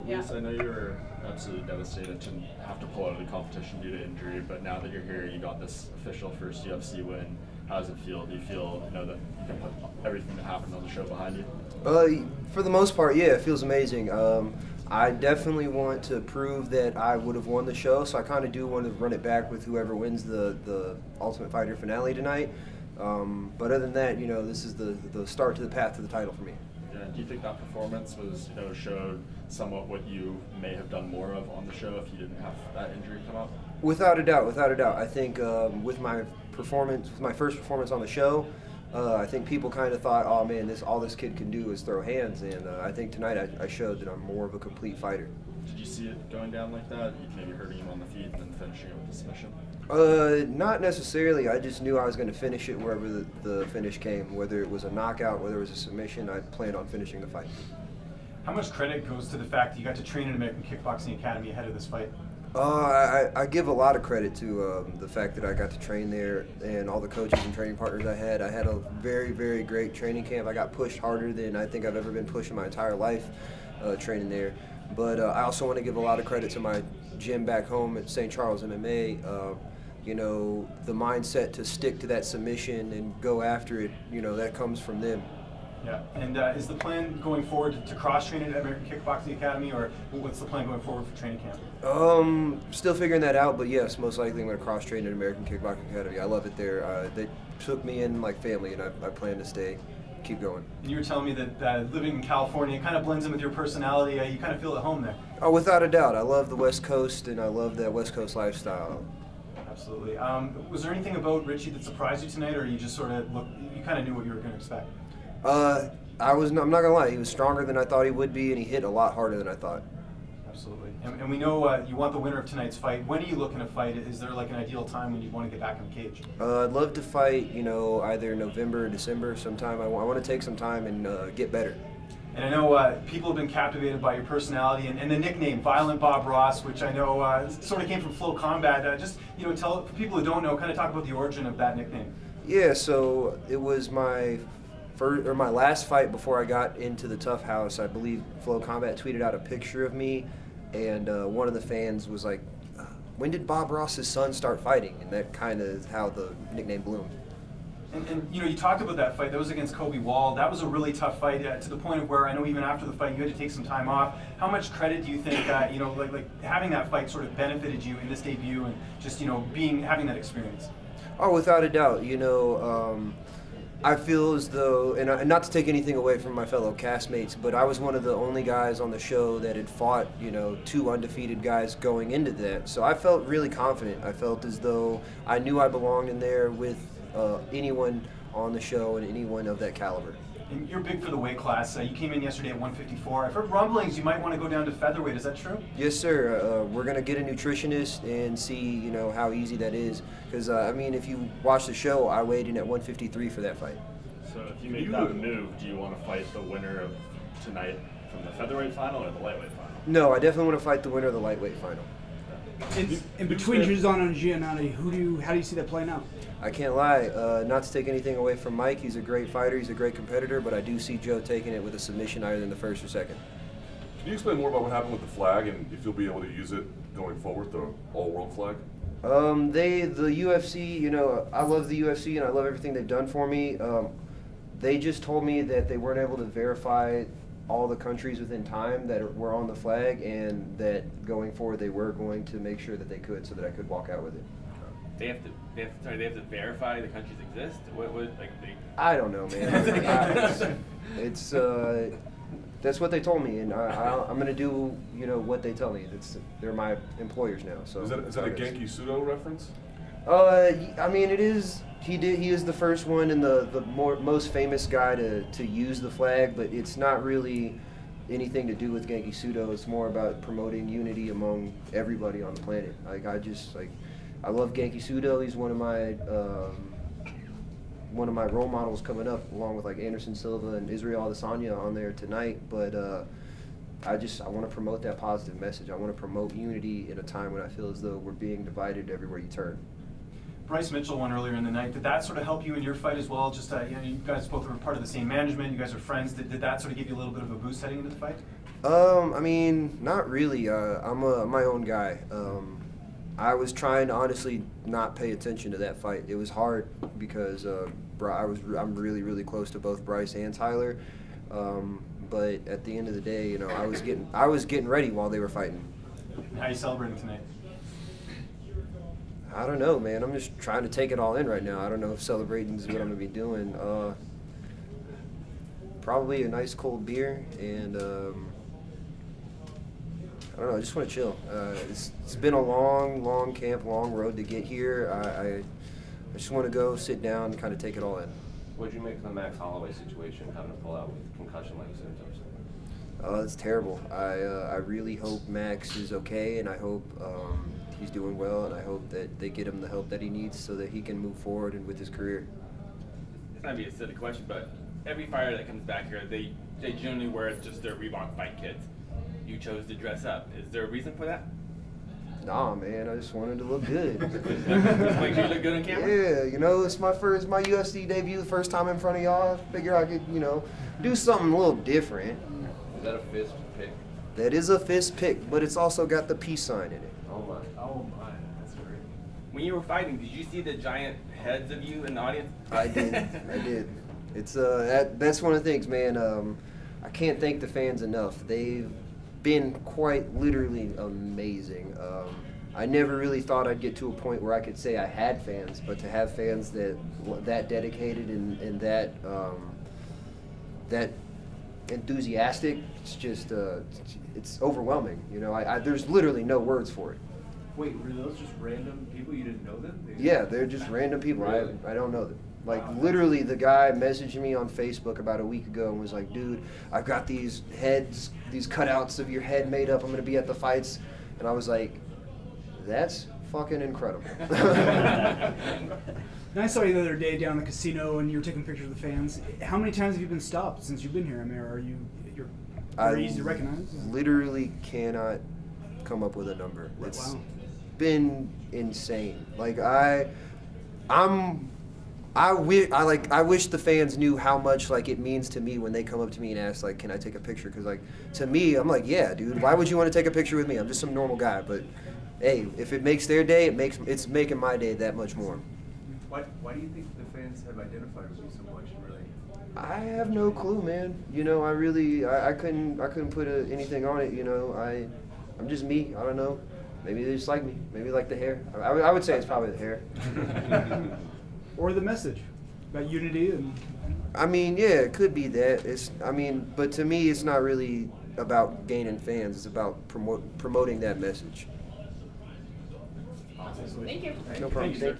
Yes, I know you were absolutely devastated to have to pull out of the competition due to injury, but now that you're here, you got this official first UFC win. How does it feel? Do you feel that you can put everything that happened on the show behind you? For the most part, yeah, it feels amazing. I definitely want to prove that I would have won the show, so I kind of do want to run it back with whoever wins the Ultimate Fighter finale tonight. But other than that, this is the start to the path to the title for me. Yeah, do you think that performance was, showed somewhat what you may have done more of on the show if you didn't have that injury come up? Without a doubt. I think with my first performance on the show, I think people kind of thought, oh man, all this kid can do is throw hands, and I think tonight I showed that I'm more of a complete fighter. Did you see it going down like that? You maybe hurting him on the feet and then finishing it with the submission? Not necessarily. I just knew I was going to finish it wherever the finish came. Whether it was a knockout, whether it was a submission, I planned on finishing the fight. How much credit goes to the fact that you got to train at American Kickboxing Academy ahead of this fight? I give a lot of credit to the fact that I got to train there and all the coaches and training partners I had. I had a very, very great training camp. I got pushed harder than I think I've ever been pushed in my entire life training there. But I also want to give a lot of credit to my gym back home at St. Charles MMA. The mindset to stick to that submission and go after it, that comes from them. Yeah, and is the plan going forward to cross-train at American Kickboxing Academy, or what's the plan going forward for training camp? Still figuring that out, but yes, most likely I'm going to cross-train at American Kickboxing Academy. I love it there. They took me in like family, and I plan to keep going. And you were telling me that living in California kind of blends in with your personality. You kind of feel at home there. Oh, without a doubt. I love the West Coast, and I love that West Coast lifestyle. Absolutely. Was there anything about Richie that surprised you tonight, or you just sort of you kind of knew what you were going to expect? I'm not gonna lie. He was stronger than I thought he would be, and he hit a lot harder than I thought. Absolutely. And we know you want the winner of tonight's fight. When are you looking to fight? Is there like an ideal time when you want to get back in the cage? I'd love to fight, either November or December sometime. I want to take some time and get better. And I know people have been captivated by your personality and the nickname Violent Bob Ross, which I know sort of came from Flow Combat. Tell for people who don't know, kind of talk about the origin of that nickname. Yeah, so it was my last fight before I got into the TUF house. I believe Flow Combat tweeted out a picture of me, and one of the fans was like, when did Bob Ross's son start fighting? And that kind of is how the nickname bloomed. And you talked about that fight. That was against Kobe Wall. That was a really tough fight to the point of where I know even after the fight you had to take some time off. How much credit do you think like having that fight sort of benefited you in this debut and just having that experience? Oh, without a doubt. I feel as though, and not to take anything away from my fellow castmates, but I was one of the only guys on the show that had fought, two undefeated guys going into that. So I felt really confident. I felt as though I knew I belonged in there with anyone on the show and anyone of that caliber. And you're big for the weight class. You came in yesterday at 154. I've heard rumblings you might want to go down to featherweight. Is that true? Yes, sir. We're going to get a nutritionist and see, how easy that is. Because, if you watch the show, I weighed in at 153 for that fight. So if you make that move, do you want to fight the winner of tonight from the featherweight final or the lightweight final? No, I definitely want to fight the winner of the lightweight final. In between Rizon and Giannotti, how do you see that playing out? I can't lie, not to take anything away from Mike. He's a great fighter, he's a great competitor, but I do see Joe taking it with a submission either in the first or second. Can you explain more about what happened with the flag and if you'll be able to use it going forward, the all-world flag? The UFC, I love the UFC and I love everything they've done for me. They just told me that they weren't able to verify all the countries within time that were on the flag, and that going forward they were going to make sure that they could, so that I could walk out with it. They have to verify the countries exist. I don't know, man. It's that's what they told me, and I'm gonna do what they tell me. They're my employers now. So is that a Genki Sudo reference? It is. He is the first one and the most famous guy to use the flag, but it's not really anything to do with Genki Sudo. It's more about promoting unity among everybody on the planet. I love Genki Sudo. He's one of my role models coming up, along with like Anderson Silva and Israel Adesanya on there tonight. But I want to promote that positive message. I want to promote unity in a time when I feel as though we're being divided everywhere you turn. Bryce Mitchell won earlier in the night. Did that sort of help you in your fight as well? Just you guys both were part of the same management. You guys are friends. Did that sort of give you a little bit of a boost heading into the fight? I mean, not really. I'm my own guy. I was trying to honestly not pay attention to that fight. It was hard because I'm really, really close to both Bryce and Tyler. But at the end of the day, you know, I was getting ready while they were fighting. How are you celebrating tonight? I don't know, man. I'm just trying to take it all in right now. I don't know if celebrating is what I'm gonna be doing. Probably a nice cold beer and I don't know. I just want to chill. It's been a long camp, long road to get here. I just want to go sit down and kind of take it all in. What did you make of the Max Holloway situation, having to pull out with concussion-like symptoms? It's terrible. I really hope Max is okay, and I hope he's doing well, and I hope that they get him the help that he needs so that he can move forward and with his career. This might be a silly question, but every fighter that comes back here, they generally wear just their Reebok fight kits. You chose to dress up. Is there a reason for that? Nah, man, I just wanted to look good. Just make sure you look good on camera? Yeah, you know, it's my UFC debut, first time in front of y'all. I figure I could, you know, do something a little different. Is that a fist pick? That is a fist pick, but it's also got the peace sign in it. Oh my, that's great. When you were fighting, did you see the giant heads of you in the audience? I did. It's that's one of the things, man. I can't thank the fans enough. They've been quite literally amazing. I never really thought I'd get to a point where I could say I had fans, but to have fans that dedicated and that enthusiastic, it's just it's overwhelming. You know, there's literally no words for it. Wait, were those just random people? You didn't know them? Yeah, they're just random people. Really? I don't know them. Like, literally, the guy messaged me on Facebook about a week ago and was like, dude, I've got these heads, these cutouts of your head made up. I'm going to be at the fights. And I was like, that's fucking incredible. And I saw you the other day down in the casino and you were taking pictures of the fans. How many times have you been stopped since you've been here? I mean, you're very easy to recognize? Literally cannot come up with a number. It's been insane. Like, I wish the fans knew how much like it means to me when they come up to me and ask like, can I take a picture? Because like to me, I'm like, yeah, dude. Why would you want to take a picture with me? I'm just some normal guy. But hey, if it makes their day, it's making my day that much more. Why do you think the fans have identified with you so much? Really? I have no clue, man. You know, I couldn't put anything on it. You know, I'm just me. I don't know. Maybe they just like me. Maybe like the hair. I would say it's probably the hair. Or the message about unity and. I mean, yeah, it could be that. But to me, it's not really about gaining fans. It's about promoting that message. Thank you. No problem. Thank you, sir.